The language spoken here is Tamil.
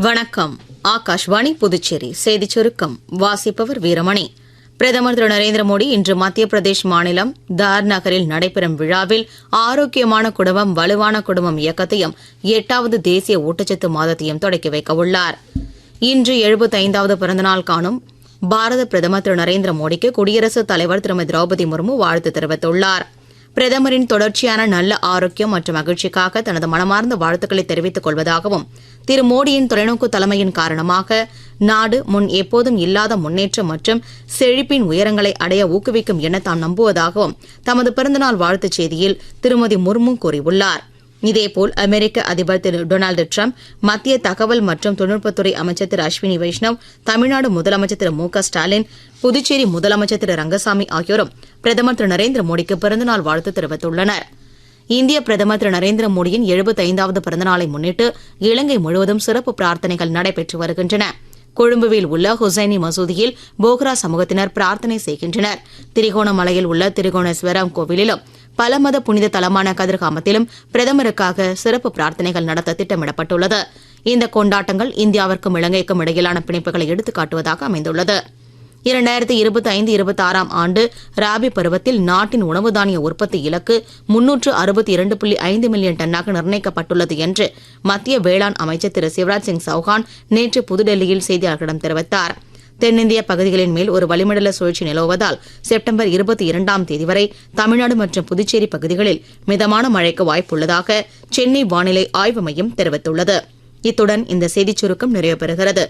வணக்கம். ஆகாஷ்வாணி புதுச்சேரி செய்திச் சுருக்கம். வாசிப்பவர் வீரமணி. பிரதமர் திரு நரேந்திர மோடி இன்று மத்திய பிரதேஷ் மாநிலம் தார் நகரில் நடைபெறும் விழாவில் ஆரோக்கியமான குடும்பம் வலுவான குடும்பம் இயக்கத்தையும் 8வது தேசிய ஊட்டச்சத்து மாதத்தையும் தொடக்கி வைக்க உள்ளார். இன்று 75வது பிறந்தநாள் காணும் பாரத பிரதமர் திரு நரேந்திர மோடிக்கு குடியரசுத் தலைவர் திருமதி திரௌபதி முர்மு வாழ்த்து தெரிவித்துள்ளார். பிரதமரின் தொடர்ச்சியான நல்ல ஆரோக்கியம் மற்றும் மகிழ்ச்சிக்காக தனது மனமார்ந்த வாழ்த்துக்களை தெரிவித்துக் கொள்வதாகவும், திரு மோடியின் தொலைநோக்கு தலைமையின் காரணமாக நாடு முன் எப்போதும் இல்லாத முன்னேற்றம் மற்றும் செழிப்பின் உயரங்களை அடைய ஊக்குவிக்கும் என தாம் நம்புவதாகவும் தமது பிறந்தநாள் வாழ்த்துச் செய்தியில் திருமதி முர்மு கூறியுள்ளார். இதேபோல் அமெரிக்க அதிபர் திரு டொனால்டு டிரம்ப், மத்திய தகவல் மற்றும் தொழில்நுட்பத்துறை அமைச்சர் திரு அஸ்வினி வைஷ்ணவ், தமிழ்நாடு முதலமைச்சர் திரு மு.க. ஸ்டாலின், புதுச்சேரி முதலமைச்சர் திரு ரங்கசாமி ஆகியோரும் பிரதமர் திரு நரேந்திர மோடிக்கு பிறந்தநாள் வாழ்த்து தெரிவித்துள்ளனர். இந்திய பிரதமர் திரு நரேந்திர மோடியின் 75வது பிறந்தநாளை முன்னிட்டு இலங்கை முழுவதும் சிறப்பு பிரார்த்தனைகள் நடைபெற்று வருகின்றன. கொழும்புவில் உள்ள ஹுசைனி மசூதியில் போக்ரா சமூகத்தினர் பிரார்த்தனை செய்கின்றனர். திரிகோணமலையில் உள்ள திரிகோணேஸ்வரம் கோவிலிலும் பல மத புனித தலமான கதிர்காமத்திலும் பிரதமருக்காக சிறப்பு பிரார்த்தனைகள் நடத்த திட்டமிடப்பட்டுள்ளது. இந்த கொண்டாட்டங்கள் இந்தியாவிற்கும் இலங்கைக்கும் இடையிலான பிணைப்புகளை எடுத்துக்காட்டுவதாக அமைந்துள்ளது. 2025-26 ஆண்டு ராபி பருவத்தில் நாட்டின் உணவு தானிய உற்பத்தி இலக்கு 362.5 மில்லியன் டன்னாக நிர்ணயிக்கப்பட்டுள்ளது என்று மத்திய வேளாண் அமைச்சர் திரு சிவராஜ் சிங் சௌஹான் நேற்று புதுடெல்லியில் செய்தியாளர்களிடம் தெரிவித்தார். தென்னிந்திய பகுதிகளின் மேல் ஒரு வளிமண்டல சுழற்சி நிலவுவதால் செப்டம்பர் 22ஆம் தேதி வரை தமிழ்நாடு மற்றும் புதுச்சேரி பகுதிகளில் மிதமான மழைக்கு வாய்ப்புள்ளதாக சென்னை வானிலை ஆய்வு மையம் தெரிவித்துள்ளது. இத்துடன் இந்த செய்திச் சுருக்கம் நிறைவு பெறுகிறது.